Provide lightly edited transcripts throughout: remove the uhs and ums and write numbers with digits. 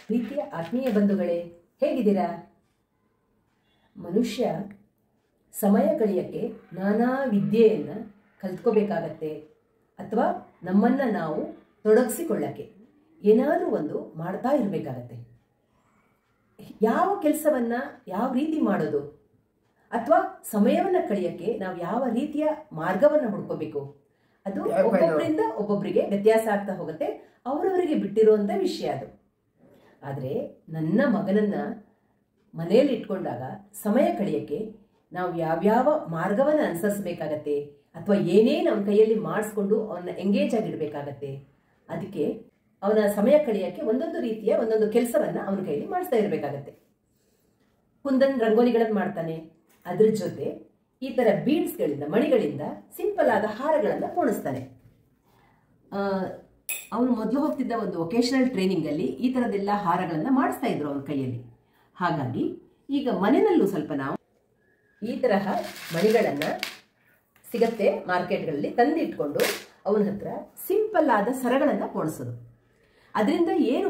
ಪ್ರೀತಿಯ ಆತ್ಮೀಯ ಬಂಧುಗಳೇ, ಹೇಗಿದ್ದೀರಾ? ಮನುಷ್ಯ ಸಮಯ ಕಳೆಯೋಕ್ಕೆ ನಾನಾ ವಿದ್ಯೆಯನ್ನು ಕಲ್ತ್ಕೋಬೇಕಾಗತ್ತೆ, ಅಥವಾ ನಮ್ಮನ್ನು ನಾವು ತೊಡಗಿಸಿಕೊಳ್ಳಕ್ಕೆ ಏನಾದರೂ ಒಂದು ಮಾಡ್ತಾ ಇರಬೇಕಾಗತ್ತೆ. ಯಾವ ಕೆಲಸವನ್ನು ಯಾವ ರೀತಿ ಮಾಡೋದು, ಅಥವಾ ಸಮಯವನ್ನು ಕಳೆಯೋಕ್ಕೆ ನಾವು ಯಾವ ರೀತಿಯ ಮಾರ್ಗವನ್ನು ಹುಡ್ಕೋಬೇಕು, ಅದು ಒಬ್ಬೊಬ್ಬರಿಂದ ಒಬ್ಬೊಬ್ಬರಿಗೆ ವ್ಯತ್ಯಾಸ ಆಗ್ತಾ ಹೋಗುತ್ತೆ. ಅವರವರಿಗೆ ಬಿಟ್ಟಿರುವಂಥ ವಿಷಯ ಅದು. ಆದರೆ ನನ್ನ ಮಗನನ್ನು ಮನೆಯಲ್ಲಿ ಇಟ್ಕೊಂಡಾಗ ಸಮಯ ಕಳೆಯೋಕ್ಕೆ ನಾವು ಯಾವ್ಯಾವ ಮಾರ್ಗವನ್ನು ಅನುಸರಿಸಬೇಕಾಗತ್ತೆ, ಅಥವಾ ಏನೇನು ಅವನ ಕೈಯಲ್ಲಿ ಮಾಡಿಸ್ಕೊಂಡು ಅವನ್ನ ಎಂಗೇಜ್ ಆಗಿಡಬೇಕಾಗತ್ತೆ, ಅದಕ್ಕೆ ಅವನ ಸಮಯ ಕಳೆಯೋಕ್ಕೆ ಒಂದೊಂದು ರೀತಿಯ ಒಂದೊಂದು ಕೆಲಸವನ್ನು ಅವನ ಕೈಯಲ್ಲಿ ಮಾಡಿಸ್ತಾ ಇರಬೇಕಾಗತ್ತೆ. ಕುಂದನ್ ರಂಗೋಲಿಗಳನ್ನು ಮಾಡ್ತಾನೆ, ಅದ್ರ ಜೊತೆ ಈ ಥರ ಬೀಡ್ಸ್ಗಳಿಂದ, ಮಣಿಗಳಿಂದ ಸಿಂಪಲ್ ಆದ ಹಾರಗಳನ್ನು ಪೋಣಿಸ್ತಾನೆ. ಅವನು ಮೊದಲು ಹೋಗ್ತಿದ್ದ ಒಂದು ವೊಕೇಶನಲ್ ಟ್ರೈನಿಂಗಲ್ಲಿ ಈ ಥರದ್ದೆಲ್ಲ ಹಾರಗಳನ್ನು ಮಾಡಿಸ್ತಾ ಇದ್ರು ಅವನ ಕೈಯಲ್ಲಿ. ಹಾಗಾಗಿ ಈಗ ಮನೆಯಲ್ಲೂ ಸ್ವಲ್ಪ ನಾವು ಈ ತರಹ ಮಣಿಗಳನ್ನು ಸಿಗತ್ತೆ ಮಾರ್ಕೆಟ್ಗಳಲ್ಲಿ, ತಂದಿಟ್ಕೊಂಡು ಅವನ ಹತ್ರ ಸಿಂಪಲ್ ಆದ ಸರಗಳನ್ನು ಪೋಣಿಸೋದು. ಅದರಿಂದ ಏನು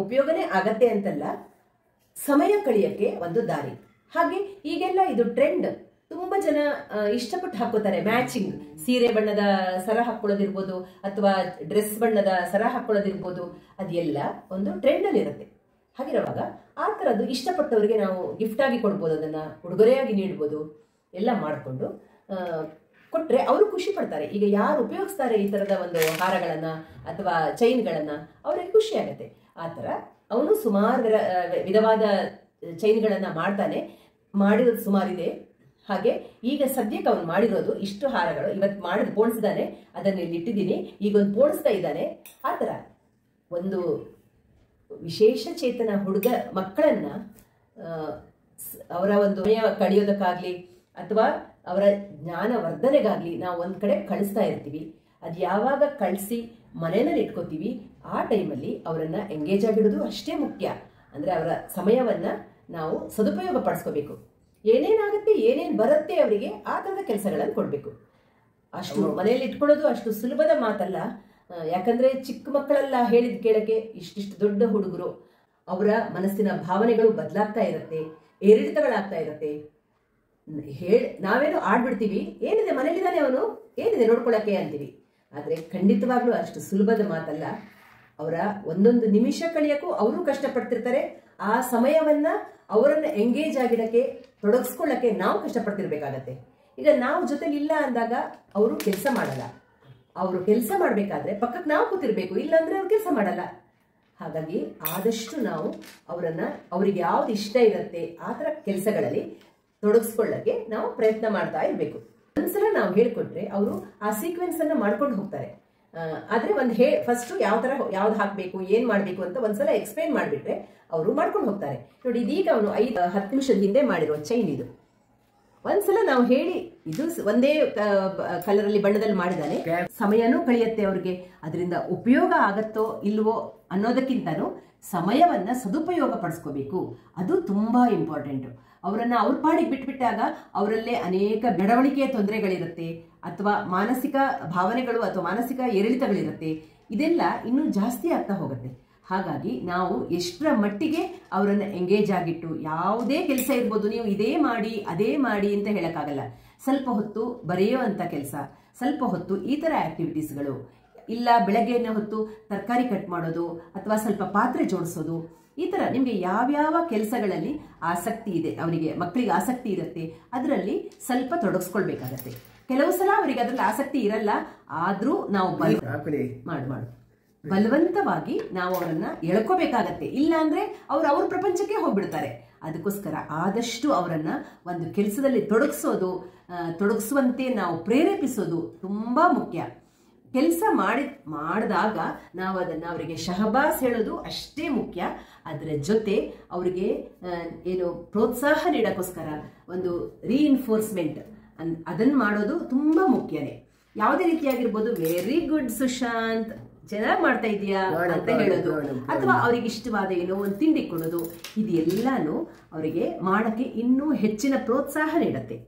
ಉಪಯೋಗನೇ ಆಗತ್ತೆ ಅಂತಲ್ಲ, ಸಮಯ ಕಳೆಯೋಕ್ಕೆ ಒಂದು ದಾರಿ. ಹಾಗೆ ಈಗೆಲ್ಲ ಇದು ಟ್ರೆಂಡ್, ತುಂಬಾ ಜನ ಇಷ್ಟಪಟ್ಟು ಹಾಕೋತಾರೆ. ಮ್ಯಾಚಿಂಗ್ ಸೀರೆ ಬಣ್ಣದ ಸರ ಹಾಕೊಳ್ಳೋದಿರ್ಬೋದು, ಅಥವಾ ಡ್ರೆಸ್ ಬಣ್ಣದ ಸರ ಹಾಕೊಳ್ಳೋದಿರ್ಬೋದು, ಅದೆಲ್ಲ ಒಂದು ಟ್ರೆಂಡಲ್ಲಿ ಇರುತ್ತೆ. ಹಾಗಿರುವಾಗ ಆ ಥರದ್ದು ಇಷ್ಟಪಟ್ಟವರಿಗೆ ನಾವು ಗಿಫ್ಟ್ ಆಗಿ ಕೊಡ್ಬೋದು, ಅದನ್ನು ಉಡುಗೊರೆಯಾಗಿ ನೀಡ್ಬೋದು. ಎಲ್ಲ ಮಾಡಿಕೊಂಡು ಕೊಟ್ಟರೆ ಅವರು ಖುಷಿ ಪಡ್ತಾರೆ. ಈಗ ಯಾರು ಉಪಯೋಗಿಸ್ತಾರೆ ಈ ಥರದ ಒಂದು ಹಾರಗಳನ್ನು ಅಥವಾ ಚೈನ್ಗಳನ್ನು, ಅವರಿಗೆ ಖುಷಿ ಆಗುತ್ತೆ. ಆ ಥರ ಅವನು ಸುಮಾರು ವಿಧವಾದ ಚೈನ್ಗಳನ್ನು ಮಾಡ್ತಾನೆ, ಮಾಡಿರೋದು ಸುಮಾರಿದೆ. ಹಾಗೆ ಈಗ ಸದ್ಯಕ್ಕೆ ಅವನು ಮಾಡಿರೋದು ಇಷ್ಟು ಹಾರಗಳು ಇವತ್ತು ಮಾಡಿದ್ ಪೋಣಿಸಿದಾನೆ, ಅದನ್ನ ಇಲ್ಲಿ ಇಟ್ಟಿದ್ದೀನಿ, ಈಗ ಒಂದು ಪೋಣಿಸ್ತಾ ಇದ್ದಾನೆ. ಆ ಥರ ಒಂದು ವಿಶೇಷ ಚೇತನ ಹುಡುಗ ಮಕ್ಕಳನ್ನ ಅವರ ಒಂದು ಸಮಯ ಕಳೆಯೋದಕ್ಕಾಗ್ಲಿ ಅಥವಾ ಅವರ ಜ್ಞಾನ ವರ್ಧನೆಗಾಗ್ಲಿ ನಾವು ಒಂದು ಕಡೆ ಕಳಿಸ್ತಾ ಇರ್ತೀವಿ. ಅದು ಯಾವಾಗ ಕಳಿಸಿ ಮನೆಯಲ್ಲಿ ಇಟ್ಕೋತೀವಿ, ಆ ಟೈಮಲ್ಲಿ ಅವರನ್ನ ಎಂಗೇಜ್ ಆಗಿಡೋದು ಅಷ್ಟೇ ಮುಖ್ಯ. ಅಂದರೆ ಅವರ ಸಮಯವನ್ನ ನಾವು ಸದುಪಯೋಗ ಪಡಿಸ್ಕೋಬೇಕು. ಏನೇನಾಗುತ್ತೆ, ಏನೇನು ಬರುತ್ತೆ ಅವರಿಗೆ ಆ ಥರದ ಕೆಲಸಗಳನ್ನು ಕೊಡಬೇಕು. ಅಷ್ಟು ಮನೆಯಲ್ಲಿ ಇಟ್ಕೊಳ್ಳೋದು ಅಷ್ಟು ಸುಲಭದ ಮಾತಲ್ಲ. ಯಾಕಂದ್ರೆ ಚಿಕ್ಕ ಮಕ್ಕಳೆಲ್ಲ ಹೇಳಿದ ಕೇಳಕ್ಕೆ ಇಷ್ಟಿಷ್ಟು ದೊಡ್ಡ ಹುಡುಗರು, ಅವರ ಮನಸ್ಸಿನ ಭಾವನೆಗಳು ಬದಲಾಗ್ತಾ ಇರುತ್ತೆ, ಏರಿಳಿತಗಳಾಗ್ತಾ ಇರುತ್ತೆ. ನಾವೇನು ಆಡ್ಬಿಡ್ತೀವಿ, ಏನಿದೆ ಮನೇಲಿದ್ದಾನೆ ಅವನು, ಏನಿದೆ ನೋಡ್ಕೊಳಕ್ಕೆ ಅಂತೀವಿ. ಆದರೆ ಖಂಡಿತವಾಗ್ಲೂ ಅಷ್ಟು ಸುಲಭದ ಮಾತಲ್ಲ. ಅವರ ಒಂದೊಂದು ನಿಮಿಷ ಕಳೆಯೋಕ್ಕೂ ಅವರು ಕಷ್ಟಪಡ್ತಿರ್ತಾರೆ. ಆ ಸಮಯವನ್ನ ಅವರನ್ನ ಎಂಗೇಜ್ ಆಗಿಡಕ್ಕೆ, ತೊಡಗಿಸ್ಕೊಳ್ಳಕ್ಕೆ ನಾವು ಕಷ್ಟಪಡ್ತಿರ್ಬೇಕಾಗತ್ತೆ. ಈಗ ನಾವು ಜೊತೆಲಿ ಇಲ್ಲ ಅಂದಾಗ ಅವರು ಕೆಲಸ ಮಾಡಲ್ಲ. ಅವರು ಕೆಲಸ ಮಾಡಬೇಕಾದ್ರೆ ಪಕ್ಕಕ್ಕೆ ನಾವು ಕೂತಿರ್ಬೇಕು, ಇಲ್ಲಾಂದ್ರೆ ಅವ್ರು ಕೆಲಸ ಮಾಡಲ್ಲ. ಹಾಗಾಗಿ ಆದಷ್ಟು ನಾವು ಅವ್ರಿಗೆ ಯಾವ್ದು ಇಷ್ಟ ಇರುತ್ತೆ ಆ ಥರ ಕೆಲಸಗಳಲ್ಲಿ ತೊಡಗಿಸ್ಕೊಳ್ಳಕ್ಕೆ ನಾವು ಪ್ರಯತ್ನ ಮಾಡ್ತಾ ಇರಬೇಕು. ಒಂದ್ಸಲ ನಾವು ಹೇಳ್ಕೊಟ್ರೆ ಅವರು ಆ ಸೀಕ್ವೆನ್ಸ್ ಅನ್ನ ಮಾಡ್ಕೊಂಡು ಹೋಗ್ತಾರೆ. ಆದ್ರೆ ಫಸ್ಟ್ ಯಾವ್ದು ಹಾಕ್ಬೇಕು, ಏನ್ ಮಾಡ್ಬೇಕು ಅಂತ ಒಂದ್ಸಲ ಎಕ್ಸ್ಪ್ಲೈನ್ ಮಾಡಿಬಿಟ್ರೆ ಅವರು ಮಾಡ್ಕೊಂಡು ಹೋಗ್ತಾರೆ. ನೋಡಿ, ಇದೀಗ ಅವನು 5-10 ನಿಮಿಷದ ಹಿಂದೆ ಮಾಡಿರೋ ಚೈನ್ ಇದು. ಒಂದ್ಸಲ ನಾವು ಹೇಳಿ ಇದು ಒಂದೇ ಕಲರ್ ಅಲ್ಲಿ ಬಣ್ಣದಲ್ಲಿ ಮಾಡಿದಾನೆ, ಸಮಯನೂ ಕಳೆಯುತ್ತೆ ಅವ್ರಿಗೆ. ಅದರಿಂದ ಉಪಯೋಗ ಆಗತ್ತೋ ಇಲ್ವೋ ಅನ್ನೋದಕ್ಕಿಂತನೂ ಸಮಯವನ್ನ ಸದುಪಯೋಗ ಪಡಿಸ್ಕೋಬೇಕು, ಅದು ತುಂಬಾ ಇಂಪಾರ್ಟೆಂಟ್. ಅವರನ್ನ ಅವ್ರ ಪಾಡಿಗೆ ಬಿಟ್ಬಿಟ್ಟಾಗ ಅವರಲ್ಲೇ ಅನೇಕ ಬೆಳವಣಿಗೆಯ ತೊಂದರೆಗಳಿರುತ್ತೆ, ಅಥವಾ ಮಾನಸಿಕ ಭಾವನೆಗಳು ಅಥವಾ ಮಾನಸಿಕ ಏರಿಳಿತಗಳಿರುತ್ತೆ. ಇದೆಲ್ಲ ಇನ್ನೂ ಜಾಸ್ತಿ ಆಗ್ತಾ ಹೋಗುತ್ತೆ. ಹಾಗಾಗಿ ನಾವು ಎಷ್ಟರ ಮಟ್ಟಿಗೆ ಅವರನ್ನು ಎಂಗೇಜ್ ಆಗಿಟ್ಟು, ಯಾವುದೇ ಕೆಲಸ ಇರ್ಬೋದು, ನೀವು ಇದೇ ಮಾಡಿ ಅದೇ ಮಾಡಿ ಅಂತ ಹೇಳಕ್ಕಾಗಲ್ಲ. ಸ್ವಲ್ಪ ಹೊತ್ತು ಬರೆಯೋ ಅಂತ ಕೆಲಸ, ಸ್ವಲ್ಪ ಹೊತ್ತು ಈ ಥರ ಆಕ್ಟಿವಿಟೀಸ್ಗಳು, ಇಲ್ಲ ಬೆಳಗ್ಗೆನ ಹೊತ್ತು ತರಕಾರಿ ಕಟ್ ಮಾಡೋದು ಅಥವಾ ಸ್ವಲ್ಪ ಪಾತ್ರೆ ಜೋಡಿಸೋದು, ಈ ಥರ ನಿಮಗೆ ಯಾವ್ಯಾವ ಕೆಲಸಗಳಲ್ಲಿ ಆಸಕ್ತಿ ಇದೆ, ಅವರಿಗೆ ಮಕ್ಕಳಿಗೆ ಆಸಕ್ತಿ ಇರುತ್ತೆ, ಅದರಲ್ಲಿ ಸ್ವಲ್ಪ ತೊಡಗಿಸ್ಕೊಳ್ಬೇಕಾಗತ್ತೆ. ಕೆಲವು ಸಲ ಅವರಿಗೆ ಅದರಲ್ಲಿ ಆಸಕ್ತಿ ಇರಲ್ಲ, ಆದ್ರೂ ನಾವು ಬಲವಂತವಾಗಿ ನಾವು ಅವರನ್ನ ಎಳ್ಕೋಬೇಕಾಗತ್ತೆ. ಇಲ್ಲ ಅಂದ್ರೆ ಅವ್ರ ಪ್ರಪಂಚಕ್ಕೆ ಹೋಗ್ಬಿಡ್ತಾರೆ. ಅದಕ್ಕೋಸ್ಕರ ಆದಷ್ಟು ಅವರನ್ನ ಒಂದು ಕೆಲಸದಲ್ಲಿ ತೊಡಗಿಸುವಂತೆ ನಾವು ಪ್ರೇರೇಪಿಸೋದು ತುಂಬಾ ಮುಖ್ಯ. ಕೆಲಸ ಮಾಡಿದಾಗ ನಾವು ಅದನ್ನ ಅವರಿಗೆ ಶಹಬಾಸ್ ಹೇಳೋದು ಅಷ್ಟೇ ಮುಖ್ಯ. ಅದರ ಜೊತೆ ಅವರಿಗೆ ಏನು ಪ್ರೋತ್ಸಾಹ ನೀಡೋಕ್ಕೋಸ್ಕರ ಒಂದು ರೀಇನ್ಫೋರ್ಸ್ಮೆಂಟ್ ಅದನ್ನ ಮಾಡೋದು ತುಂಬಾ ಮುಖ್ಯನೇ. ಯಾವುದೇ ರೀತಿಯಾಗಿರ್ಬೋದು, ವೆರಿ ಗುಡ್ ಸುಶಾಂತ್, ಚೆನ್ನಾಗಿ ಮಾಡ್ತಾ ಇದೀಯಾ ಅಂತ ಹೇಳೋದು, ಅಥವಾ ಅವ್ರಿಗೆ ಇಷ್ಟವಾದ ಏನೋ ಒಂದು ತಿಂಡಿ ಕೊಡೋದು, ಇದೆಲ್ಲಾನು ಅವರಿಗೆ ಮಾಡಕ್ಕೆ ಇನ್ನೂ ಹೆಚ್ಚಿನ ಪ್ರೋತ್ಸಾಹ ನೀಡುತ್ತೆ.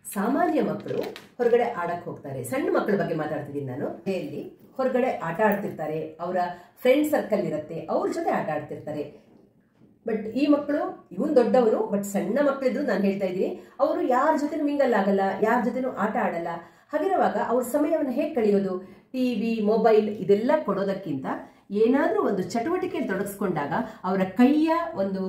ಸಾಮಾನ್ಯ ಮಕ್ಕಳು ಹೊರಗಡೆ ಆಡಕ್ಕೆ ಹೋಗ್ತಾರೆ. ಸಣ್ಣ ಮಕ್ಕಳ ಬಗ್ಗೆ ಮಾತಾಡ್ತಿದ್ದೀನಿ ನಾನು. ಇಲ್ಲಿ ಹೊರಗಡೆ ಆಟ ಆಡ್ತಿರ್ತಾರೆ, ಅವರ ಫ್ರೆಂಡ್ ಸರ್ಕಲ್ ಇರುತ್ತೆ, ಅವ್ರ ಜೊತೆ ಆಟ ಆಡ್ತಿರ್ತಾರೆ. ಬಟ್ ಈ ಮಕ್ಕಳು ಇವನ್ ದೊಡ್ಡವರು, ಬಟ್ ಸಣ್ಣ ಮಕ್ಕಳಿದ್ರು ನಾನು ಹೇಳ್ತಾ ಇದ್ದೀನಿ, ಅವರು ಯಾರ ಜೊತೆನೂ ಮಿಂಗಲ್ ಆಗಲ್ಲ, ಯಾರ ಜೊತೆನೂ ಆಟ ಆಡಲ್ಲ. ಹಾಗಿರುವಾಗ ಅವ್ರ ಸಮಯವನ್ನು ಹೇಗೆ ಕಳೆಯೋದು? ಟಿವಿ, ಮೊಬೈಲ್ ಇದೆಲ್ಲ ಕೊಡೋದಕ್ಕಿಂತ ಏನಾದರೂ ಒಂದು ಚಟುವಟಿಕೆ ತೊಡಗಿಸ್ಕೊಂಡಾಗ ಅವರ ಕೈಯ ಒಂದು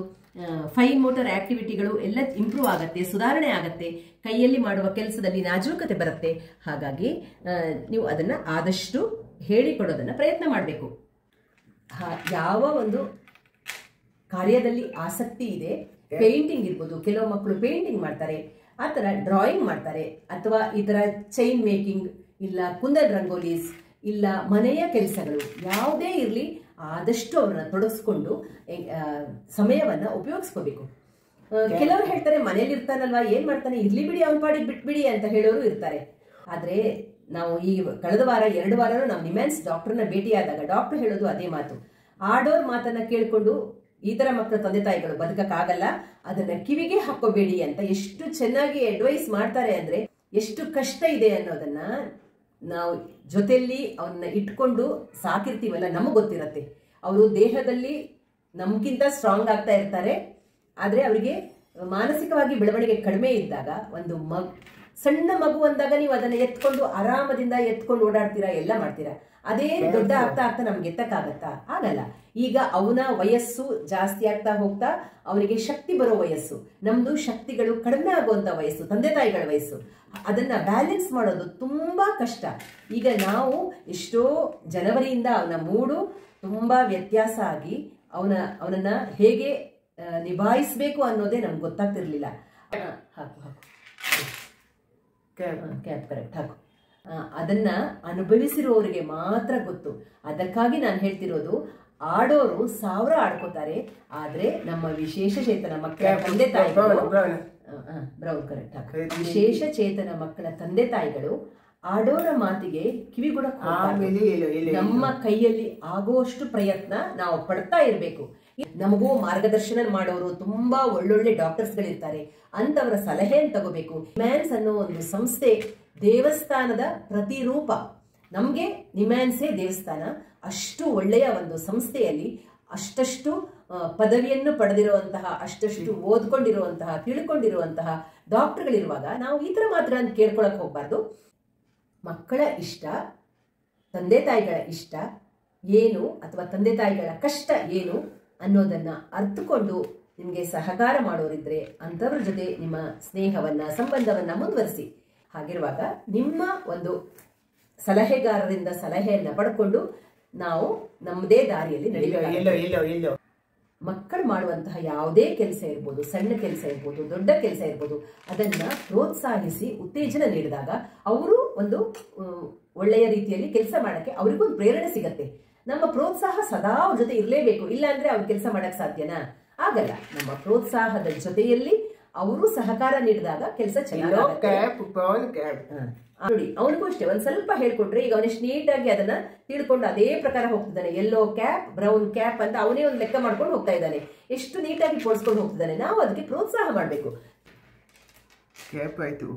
ಫೈನ್ ಮೋಟರ್ ಆಕ್ಟಿವಿಟಿಗಳು ಎಲ್ಲ ಇಂಪ್ರೂವ್ ಆಗುತ್ತೆ, ಸುಧಾರಣೆ ಆಗುತ್ತೆ, ಕೈಯಲ್ಲಿ ಮಾಡುವ ಕೆಲಸದಲ್ಲಿ ನಾಜೂಕತೆ ಬರುತ್ತೆ. ಹಾಗಾಗಿ ನೀವು ಅದನ್ನು ಆದಷ್ಟು ಹೇಳಿಕೊಡೋದನ್ನು ಪ್ರಯತ್ನ ಮಾಡಬೇಕು. ಯಾವ ಒಂದು ಕಾರ್ಯದಲ್ಲಿ ಆಸಕ್ತಿ ಇದೆ, ಪೇಂಟಿಂಗ್ ಇರ್ಬೋದು, ಕೆಲವು ಮಕ್ಕಳು ಪೇಂಟಿಂಗ್ ಮಾಡ್ತಾರೆ, ಆ ಥರ ಡ್ರಾಯಿಂಗ್ ಮಾಡ್ತಾರೆ, ಅಥವಾ ಈ ಥರ ಚೈನ್ ಮೇಕಿಂಗ್, ಇಲ್ಲ ಕುಂದನ್ ರಂಗೋಲೀಸ್, ಇಲ್ಲ ಮನೆಯ ಕೆಲಸಗಳು ಯಾವುದೇ ಇರಲಿ, ಆದಷ್ಟು ಅವ್ರನ್ನ ತೊಡಗಿಸ್ಕೊಂಡು ಸಮಯವನ್ನ ಉಪಯೋಗಿಸ್ಕೋಬೇಕು. ಕೆಲವರು ಹೇಳ್ತಾರೆ ಮನೇಲಿ ಇರ್ತಾನಲ್ವಾ, ಏನ್ ಮಾಡ್ತಾನೆ, ಇರ್ಲಿ ಬಿಡಿ, ಅವನ ಪಾಡಿಗೆ ಬಿಟ್ಬಿಡಿ ಅಂತ ಹೇಳೋರು ಇರ್ತಾರೆ. ಆದ್ರೆ ನಾವು ಈ ಕಳೆದ ವಾರ 2 ವಾರನೂ ನಾವು ನಿಮ್ಯಾನ್ಸ್ ಡಾಕ್ಟರ್ನ ಭೇಟಿಯಾದಾಗ ಡಾಕ್ಟರ್ ಹೇಳೋದು ಅದೇ ಮಾತು. ಆಡೋರ್ ಮಾತನ್ನ ಕೇಳ್ಕೊಂಡು ಈ ತರ ಮಕ್ಕಳ ತಂದೆ ತಾಯಿಗಳು ಬದುಕಕ್ಕಾಗಲ್ಲ, ಅದನ್ನ ಕಿವಿಗೆ ಹಾಕೋಬೇಡಿ ಅಂತ ಎಷ್ಟು ಚೆನ್ನಾಗಿ ಅಡ್ವೈಸ್ ಮಾಡ್ತಾರೆ ಅಂದ್ರೆ, ಎಷ್ಟು ಕಷ್ಟ ಇದೆ ಅನ್ನೋದನ್ನ ನಾವು ಜೊತೆಯಲ್ಲಿ ಅವನ್ನ ಇಟ್ಕೊಂಡು ಸಾಕಿರ್ತೀವಲ್ಲ, ನಮಗೆ ಗೊತ್ತಿರತ್ತೆ. ಅವರು ದೇಹದಲ್ಲಿ ನಮ್ಗಿಂತ ಸ್ಟ್ರಾಂಗ್ ಆಗ್ತಾ ಇರ್ತಾರೆ, ಆದ್ರೆ ಅವರಿಗೆ ಮಾನಸಿಕವಾಗಿ ಬೆಳವಣಿಗೆ ಕಡಿಮೆ ಇದ್ದಾಗ, ಒಂದು ಸಣ್ಣ ಮಗು ಅಂದಾಗ ನೀವು ಅದನ್ನ ಎತ್ಕೊಂಡು ಆರಾಮದಿಂದ ಎತ್ಕೊಂಡು ಓಡಾಡ್ತೀರಾ, ಎಲ್ಲ ಮಾಡ್ತೀರಾ. ಅದೇ ದೊಡ್ಡ ಆಗ್ತಾ ಆಗ್ತಾ ನಮ್ಗೆ ಎತ್ತಕ್ಕಾಗತ್ತಾ? ಆಗಲ್ಲ. ಈಗ ಅವನ ವಯಸ್ಸು ಜಾಸ್ತಿ ಆಗ್ತಾ ಹೋಗ್ತಾ ಅವನಿಗೆ ಶಕ್ತಿ ಬರೋ ವಯಸ್ಸು, ನಮ್ದು ಶಕ್ತಿಗಳು ಕಡಿಮೆ ಆಗುವಂತ ವಯಸ್ಸು, ತಂದೆ ತಾಯಿಗಳ ವಯಸ್ಸು. ಅದನ್ನ ಬ್ಯಾಲೆನ್ಸ್ ಮಾಡೋದು ತುಂಬಾ ಕಷ್ಟ. ಈಗ ನಾವು ಎಷ್ಟೋ ಜನವರಿಯಿಂದ ಅವನ ಮೂಡು ತುಂಬಾ ವ್ಯತ್ಯಾಸ ಆಗಿ ಅವನನ್ನ ಹೇಗೆ ನಿಭಾಯಿಸ್ಬೇಕು ಅನ್ನೋದೇ ನಮ್ಗೆ ಗೊತ್ತಾಗ್ತಿರ್ಲಿಲ್ಲ. ಹಾಕು ಹಾಕು ಕ್ಯಾಪ್ ಕರೆಕ್ಟ್ ಹಾಕು. ಅದನ್ನ ಅನುಭವಿಸಿರುವವರಿಗೆ ಮಾತ್ರ ಗೊತ್ತು. ಅದಕ್ಕಾಗಿ ನಾನು ಹೇಳ್ತಿರೋದು, ಆಡೋರು 1000 ಆಡ್ಕೋತಾರೆ, ಆದ್ರೆ ನಮ್ಮ ವಿಶೇಷ ಚೇತನ ಮಕ್ಕಳ ತಂದೆ ತಾಯಿಗಳು, ಬ್ರೌನ್ ಕರೆಕ್ಟ್ ಹಾಕು, ವಿಶೇಷ ಚೇತನ ಮಕ್ಕಳ ತಂದೆ ತಾಯಿಗಳು ಆಡೋರ ಮಾತಿಗೆ ಕಿವಿಗೊಡಕ್ ನಮ್ಮ ಕೈಯಲ್ಲಿ ಆಗುವಷ್ಟು ಪ್ರಯತ್ನ ನಾವು ಪಡ್ತಾ ಇರ್ಬೇಕು. ನಮಗೂ ಮಾರ್ಗದರ್ಶನ ಮಾಡೋರು ತುಂಬಾ ಒಳ್ಳೊಳ್ಳೆ ಡಾಕ್ಟರ್ಸ್ ಗಳಿರ್ತಾರೆ, ಅಂತವರ ಸಲಹೆಯನ್ನು ತಗೋಬೇಕು. ನಿಮ್ಯಾನ್ಸ್ ಅನ್ನೋ ಒಂದು ಸಂಸ್ಥೆ ದೇವಸ್ಥಾನದ ಪ್ರತಿರೂಪ. ನಮ್ಗೆ ನಿಮ್ಯಾನ್ಸೇ ದೇವಸ್ಥಾನ. ಅಷ್ಟು ಒಳ್ಳೆಯ ಒಂದು ಸಂಸ್ಥೆಯಲ್ಲಿ ಅಷ್ಟಷ್ಟು ಪದವಿಯನ್ನು ಪಡೆದಿರುವಂತಹ, ಅಷ್ಟಷ್ಟು ಓದ್ಕೊಂಡಿರುವಂತಹ, ತಿಳ್ಕೊಂಡಿರುವಂತಹ ಡಾಕ್ಟರ್ಗಳಿರುವಾಗ ನಾವು ಈ ತರ ಮಾತುಗಳನ್ನು ಕೇಳ್ಕೊಳಕ್ ಹೋಗ್ಬಾರ್ದು. ಮಕ್ಕಳ ಇಷ್ಟ, ತಂದೆ ತಾಯಿಗಳ ಇಷ್ಟ ಏನು, ಅಥವಾ ತಂದೆ ತಾಯಿಗಳ ಕಷ್ಟ ಏನು ಅನ್ನೋದನ್ನ ಅರ್ಥಕೊಂಡು ನಿಮ್ಗೆ ಸಹಕಾರ ಮಾಡೋರಿದ್ರೆ ಅಂಥವ್ರ ಜೊತೆ ನಿಮ್ಮ ಸ್ನೇಹವನ್ನ, ಸಂಬಂಧವನ್ನ ಮುಂದುವರಿಸಿ. ಹಾಗಿರುವಾಗ ನಿಮ್ಮ ಒಂದು ಸಲಹೆಗಾರರಿಂದ ಸಲಹೆಯನ್ನ ಪಡ್ಕೊಂಡು ನಾವು ನಮ್ಮದೇ ದಾರಿಯಲ್ಲಿ ನಡೆಯಬೇಕು. ಮಕ್ಕಳು ಮಾಡುವಂತಹ ಯಾವುದೇ ಕೆಲಸ ಇರ್ಬೋದು, ಸಣ್ಣ ಕೆಲಸ ಇರ್ಬೋದು, ದೊಡ್ಡ ಕೆಲಸ ಇರ್ಬೋದು, ಅದನ್ನ ಪ್ರೋತ್ಸಾಹಿಸಿ ಉತ್ತೇಜನ ನೀಡಿದಾಗ ಅವರು ಒಂದು ಒಳ್ಳೆಯ ರೀತಿಯಲ್ಲಿ ಕೆಲಸ ಮಾಡಕ್ಕೆ ಅವರಿಗೊಂದು ಪ್ರೇರಣೆ ಸಿಗತ್ತೆ. ನಮ್ಮ ಪ್ರೋತ್ಸಾಹ ಸದಾ ಅವ್ರ ಜೊತೆ ಇರಲೇಬೇಕು, ಇಲ್ಲ ಅಂದ್ರೆ ಅವ್ರು ಕೆಲಸ ಮಾಡಕ್ ಸಾಧ್ಯನಾ? ಆಗಲ್ಲ. ನಮ್ಮ ಪ್ರೋತ್ಸಾಹದ ಜೊತೆಯಲ್ಲಿ ಅವರು ಸಹಕಾರ ನೀಡಿದಾಗ ಕೆಲಸ ಚೆನ್ನಾಗಿ ನೋಡಿ. ಅವನಿಗೂ ಅಷ್ಟೇ ಒಂದ್ ಸ್ವಲ್ಪ ಹೇಳ್ಕೊಟ್ರೆ ಈಗ ಅವನೆಷ್ಟು ನೀಟಾಗಿ ಅದನ್ನ ತಿಳ್ಕೊಂಡು ಅದೇ ಪ್ರಕಾರ ಹೋಗ್ತಿದ್ದಾನೆ. ಯೆಲ್ಲೋ ಕ್ಯಾಪ್, ಬ್ರೌನ್ ಕ್ಯಾಪ್ ಅಂತ ಅವನೇ ಒಂದು ಲೆಕ್ಕ ಮಾಡ್ಕೊಂಡು ಹೋಗ್ತಾ ಇದ್ದಾನೆ. ಎಷ್ಟು ನೀಟಾಗಿ ಪೋಡ್ಸ್ಕೊಂಡು ಹೋಗ್ತಿದ್ದಾನೆ. ನಾವು ಅದಕ್ಕೆ ಪ್ರೋತ್ಸಾಹ ಮಾಡಬೇಕು. ಕ್ಯಾಪ್ ಆಯ್ತು.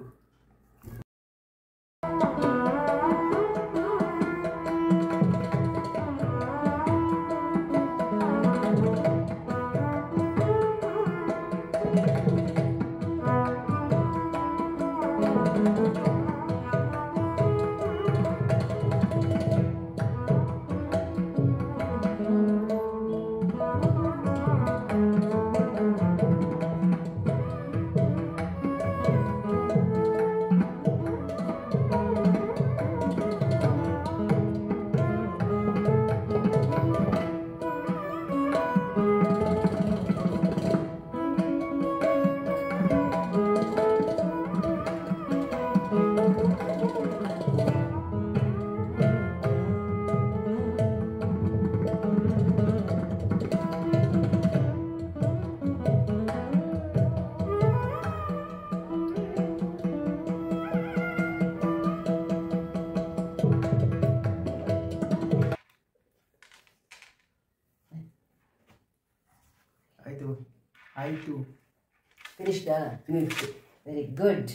Finished? Very good.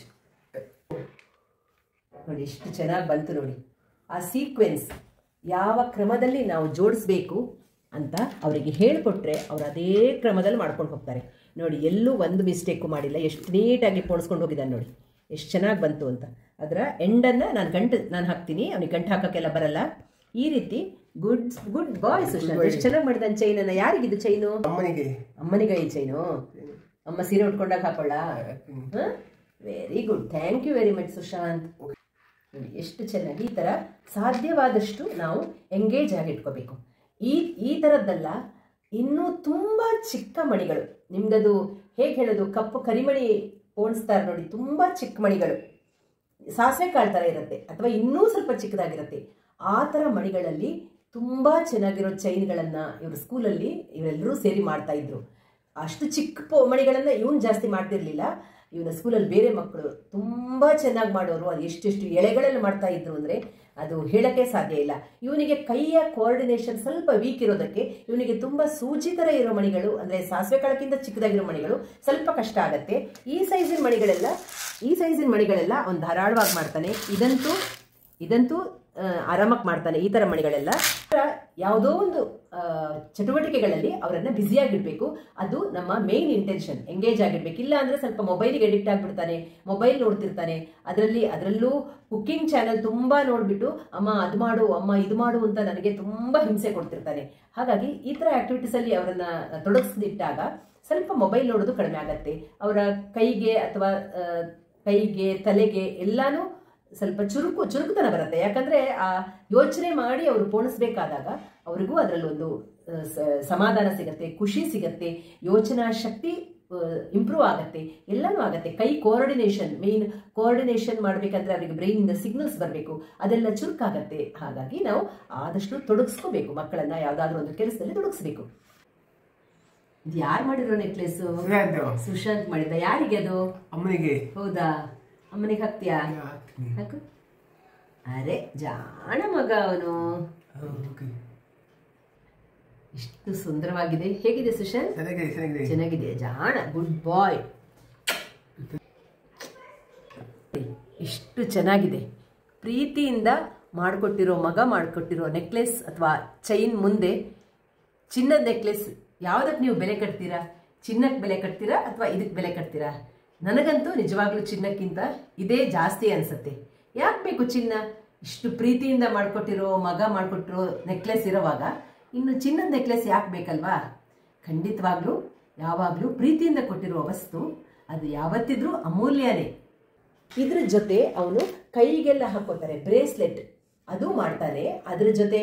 ನೋಡಿ ಎಷ್ಟು ಚೆನ್ನಾಗಿ ಬಂತು ನೋಡಿ. ಆ ಸೀಕ್ವೆನ್ಸ್ ಯಾವ ಕ್ರಮದಲ್ಲಿ ನಾವು ಜೋಡಿಸ್ಬೇಕು ಅಂತ ಅವರಿಗೆ ಹೇಳಿಕೊಟ್ರೆ ಅವ್ರು ಅದೇ ಕ್ರಮದಲ್ಲಿ ಮಾಡ್ಕೊಂಡು ಹೋಗ್ತಾರೆ. ನೋಡಿ ಎಲ್ಲೂ ಒಂದು ಮಿಸ್ಟೇಕು ಮಾಡಿಲ್ಲ, ಎಷ್ಟು ನೀಟಾಗಿ ಪೋಣಿಸ್ಕೊಂಡು ಹೋಗಿದ್ದಾನೆ ನೋಡಿ, ಎಷ್ಟು ಚೆನ್ನಾಗಿ ಬಂತು ಅಂತ. ಅದರ ಎಂಡನ್ನು ನಾನು ಹಾಕ್ತೀನಿ, ಅವನಿಗೆ ಗಂಟು ಹಾಕೋಕ್ಕೆಲ್ಲ ಬರಲ್ಲ. ಈ ರೀತಿ ಗುಡ್ ಬಾಯ್ ಸುಶಾಂತ್. ಎಷ್ಟು ಚೆನ್ನಾಗಿ ಮಾಡಿದ್ದಾನೆ ಚೈನನ್ನು. ಯಾರಿಗಿದು ಚೈನು? ಅಮ್ಮನಿಗೆ ಈ ಚೈನು. ಅಮ್ಮ ಸೀರೆ ಉಟ್ಕೊಂಡಾಗ ಹಾಕೊಳ್ಳ. Very good, thank you very much Sushant. ನೋಡಿ ಎಷ್ಟು ಚೆನ್ನಾಗಿ. ಈ ಥರ ಸಾಧ್ಯವಾದಷ್ಟು ನಾವು ಎಂಗೇಜ್ ಆಗಿಟ್ಕೋಬೇಕು. ಈ ಥರದ್ದಲ್ಲ, ಇನ್ನೂ ತುಂಬ ಚಿಕ್ಕ ಮಣಿಗಳು, ನಿಮ್ಗದು ಹೇಗೆ ಹೇಳೋದು, ಕಪ್ಪು ಕರಿಮಣಿ ಪೋಣಿಸ್ತಾರೆ ನೋಡಿ, ತುಂಬ ಚಿಕ್ಕ ಮಣಿಗಳು, ಸಾಸಿವೆ ಕಾಳು ಥರ ಇರುತ್ತೆ ಅಥವಾ ಇನ್ನೂ ಸ್ವಲ್ಪ ಚಿಕ್ಕದಾಗಿರುತ್ತೆ. ಆ ಥರ ಮಣಿಗಳಲ್ಲಿ ತುಂಬ ಚೆನ್ನಾಗಿರೋ ಚೈನ್ಗಳನ್ನು ಇವರು ಸ್ಕೂಲಲ್ಲಿ ಇವರೆಲ್ಲರೂ ಸೇರಿ ಮಾಡ್ತಾ ಇದ್ರು. ಅಷ್ಟು ಚಿಕ್ಕ ಮಣಿಗಳನ್ನು ಇವನು ಜಾಸ್ತಿ ಮಾಡ್ತಿರ್ಲಿಲ್ಲ. ಇವನ ಸ್ಕೂಲಲ್ಲಿ ಬೇರೆ ಮಕ್ಕಳು ತುಂಬ ಚೆನ್ನಾಗಿ ಮಾಡೋರು. ಅದು ಎಷ್ಟೆಷ್ಟು ಎಳೆಗಳಲ್ಲಿ ಮಾಡ್ತಾ ಇದ್ರು ಅಂದರೆ ಅದು ಹೇಳೋಕ್ಕೆ ಸಾಧ್ಯ ಇಲ್ಲ. ಇವನಿಗೆ ಕೈಯ ಕೋಆರ್ಡಿನೇಷನ್ ಸ್ವಲ್ಪ ವೀಕ್ ಇರೋದಕ್ಕೆ ಇವನಿಗೆ ತುಂಬ ಸೂಜಿ ಥರ ಇರೋ ಮಣಿಗಳು, ಅಂದರೆ ಸಾಸಿವೆ ಕಾಳಕ್ಕಿಂತ ಚಿಕ್ಕದಾಗಿರೋ ಮಣಿಗಳು ಸ್ವಲ್ಪ ಕಷ್ಟ ಆಗುತ್ತೆ. ಈ ಸೈಜಿನ ಮಣಿಗಳೆಲ್ಲ ಅವ್ನು ಧಾರಾಳವಾಗಿ ಮಾಡ್ತಾನೆ. ಇದಂತೂ ಆರಾಮಾಗಿ ಮಾಡ್ತಾನೆ. ಈ ಥರ ಮಣಿಗಳೆಲ್ಲ ಯಾವುದೋ ಒಂದು ಚಟುವಟಿಕೆಗಳಲ್ಲಿ ಅವರನ್ನು ಬ್ಯುಸಿಯಾಗಿಡಬೇಕು. ಅದು ನಮ್ಮ ಮೇನ್ ಇಂಟೆನ್ಷನ್. ಎಂಗೇಜ್ ಆಗಿರ್ಬೇಕು. ಇಲ್ಲ ಅಂದರೆ ಸ್ವಲ್ಪ ಮೊಬೈಲಿಗೆ ಅಡಿಕ್ಟ್ ಆಗಿಬಿಡ್ತಾನೆ, ಮೊಬೈಲ್ ನೋಡ್ತಿರ್ತಾನೆ. ಅದರಲ್ಲೂ ಕುಕ್ಕಿಂಗ್ ಚಾನಲ್ ತುಂಬ ನೋಡಿಬಿಟ್ಟು ಅಮ್ಮ ಅದು ಮಾಡು, ಅಮ್ಮ ಇದು ಮಾಡು ಅಂತ ನನಗೆ ತುಂಬ ಹಿಂಸೆ ಕೊಡ್ತಿರ್ತಾನೆ. ಹಾಗಾಗಿ ಈ ಥರ ಆ್ಯಕ್ಟಿವಿಟೀಸಲ್ಲಿ ಅವರನ್ನು ತೊಡಗಿಸ್ದಿಟ್ಟಾಗ ಸ್ವಲ್ಪ ಮೊಬೈಲ್ ನೋಡೋದು ಕಡಿಮೆ ಆಗತ್ತೆ. ಅವರ ಕೈಗೆ ಅಥವಾ ತಲೆಗೆ ಎಲ್ಲಾನು ಸ್ವಲ್ಪ ಚುರುಕುತನ ಬರುತ್ತೆ. ಯಾಕಂದರೆ ಆ ಯೋಚನೆ ಮಾಡಿ ಅವರು ಪೋಣಿಸ್ಬೇಕಾದಾಗ ಅವ್ರಿಗೂ ಅದರಲ್ಲೊಂದು ಸಮಾಧಾನ ಸಿಗತ್ತೆ, ಖುಷಿ ಸಿಗತ್ತೆ, ಯೋಚನಾ ಶಕ್ತಿ ಇಂಪ್ರೂವ್ ಆಗುತ್ತೆ, ಎಲ್ಲನೂ ಆಗುತ್ತೆ. ಕೈ ಮೇನ್ ಕೋಆರ್ಡಿನೇಷನ್ ಮಾಡಬೇಕಂದ್ರೆ ಅವರಿಗೆ ಬ್ರೈನಿಂದ ಸಿಗ್ನಲ್ಸ್ ಬರಬೇಕು, ಅದೆಲ್ಲ ಚುರುಕಾಗತ್ತೆ. ಹಾಗಾಗಿ ನಾವು ಆದಷ್ಟು ತೊಡಗಿಸ್ಕೋಬೇಕು ಮಕ್ಕಳನ್ನ, ಯಾವುದಾದ್ರೂ ಒಂದು ಕೆಲಸದಲ್ಲಿ ತೊಡಗಿಸ್ಬೇಕು. ಇದು ಯಾರು ಮಾಡಿರೋ ನೆಕ್ಲೆಸ್? ಸುಶಾಂತ್ ಮಾಡಿದ. ಯಾರಿಗೆ ಅದು? ಅಮ್ಮನಿಗೆ. ಹೌದಾ? ಅಮ್ಮನಿಗೆ ಹಾಕ್ತೀಯಾ? ಹಾಕು. ಅರೆ ಜಾಣ ಮಗ ಅವನು. ಇಷ್ಟು ಸುಂದರವಾಗಿದೆ. ಹೇಗಿದೆ ಸುಶಾಂತ್? ಚೆನ್ನಾಗಿದೆ. ಜಾಣ, ಗುಡ್ ಬಾಯ್. ಇಷ್ಟು ಚೆನ್ನಾಗಿದೆ. ಪ್ರೀತಿಯಿಂದ ಮಾಡಿಕೊಟ್ಟಿರೋ ನೆಕ್ಲೆಸ್ ಅಥವಾ ಚೈನ್ ಮುಂದೆ ಚಿನ್ನದ ನೆಕ್ಲೆಸ್ ಯಾವುದಕ್ಕೆ ನೀವು ಬೆಲೆ ಕಟ್ತೀರಾ? ಚಿನ್ನಕ್ಕೆ ಬೆಲೆ ಕಟ್ತೀರಾ ಅಥವಾ ಇದಕ್ಕೆ ಬೆಲೆ ಕಟ್ತೀರಾ? ನನಗಂತೂ ನಿಜವಾಗ್ಲೂ ಚಿನ್ನಕ್ಕಿಂತ ಇದೇ ಜಾಸ್ತಿ ಅನಿಸುತ್ತೆ. ಯಾಕೆ ಬೇಕು ಚಿನ್ನ? ಇಷ್ಟು ಪ್ರೀತಿಯಿಂದ ಮಾಡಿಕೊಟ್ಟಿರೋ ನೆಕ್ಲೆಸ್ ಇರೋವಾಗ ಇನ್ನು ಚಿನ್ನದ ನೆಕ್ಲೆಸ್ ಯಾಕೆ ಬೇಕಲ್ವಾ? ಖಂಡಿತವಾಗ್ಲೂ ಯಾವಾಗಲೂ ಪ್ರೀತಿಯಿಂದ ಕೊಟ್ಟಿರುವ ವಸ್ತು ಅದು ಯಾವತ್ತಿದ್ರೂ ಅಮೂಲ್ಯನೇ. ಇದ್ರ ಜೊತೆ ಅವನು ಕೈಗೆಲ್ಲ ಹಾಕೋತಾರೆ ಬ್ರೇಸ್ಲೆಟ್, ಅದು ಮಾಡ್ತಾನೆ. ಅದ್ರ ಜೊತೆ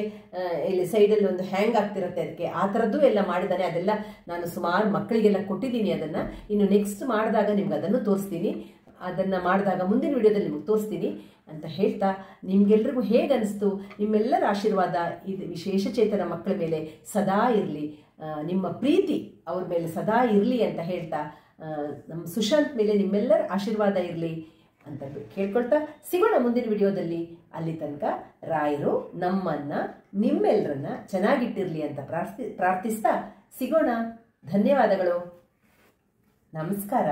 ಇಲ್ಲಿ ಸೈಡಲ್ಲಿ ಒಂದು ಹ್ಯಾಂಗ್ ಆಗ್ತಿರುತ್ತೆ ಅದಕ್ಕೆ, ಆ ಥರದ್ದು ಎಲ್ಲ ಮಾಡಿದ್ದಾನೆ. ಅದೆಲ್ಲ ನಾನು ಸುಮಾರು ಮಕ್ಕಳಿಗೆಲ್ಲ ಕೊಟ್ಟಿದ್ದೀನಿ. ಅದನ್ನು ಇನ್ನು ನೆಕ್ಸ್ಟ್ ಮಾಡಿದಾಗ ನಿಮ್ಗೆ ಅದನ್ನು ತೋರಿಸ್ತೀನಿ. ಅದನ್ನು ಮಾಡಿದಾಗ ಮುಂದಿನ ವಿಡಿಯೋದಲ್ಲಿ ನಿಮಗೆ ತೋರಿಸ್ತೀನಿ ಅಂತ ಹೇಳ್ತಾ, ನಿಮ್ಗೆಲ್ರಿಗೂ ಹೇಗೆ ಅನಿಸ್ತು? ನಿಮ್ಮೆಲ್ಲರ ಆಶೀರ್ವಾದ ಇದು ವಿಶೇಷಚೇತನ ಮಕ್ಕಳ ಮೇಲೆ ಸದಾ ಇರಲಿ, ನಿಮ್ಮ ಪ್ರೀತಿ ಅವ್ರ ಮೇಲೆ ಸದಾ ಇರಲಿ ಅಂತ ಹೇಳ್ತಾ, ನಮ್ಮ ಸುಶಾಂತ್ ಮೇಲೆ ನಿಮ್ಮೆಲ್ಲರ ಆಶೀರ್ವಾದ ಇರಲಿ ಅಂತ ಕೇಳ್ಕೊಳ್ತಾ ಸಿಗೋಣ ಮುಂದಿನ ವಿಡಿಯೋದಲ್ಲಿ. ಅಲ್ಲಿ ತನಕ ರಾಯರು ನಿಮ್ಮೆಲ್ಲರನ್ನ ಚೆನ್ನಾಗಿಟ್ಟಿರಲಿ ಅಂತ ಪ್ರಾರ್ಥಿಸ್ತಾ ಸಿಗೋಣ. ಧನ್ಯವಾದಗಳು. ನಮಸ್ಕಾರ.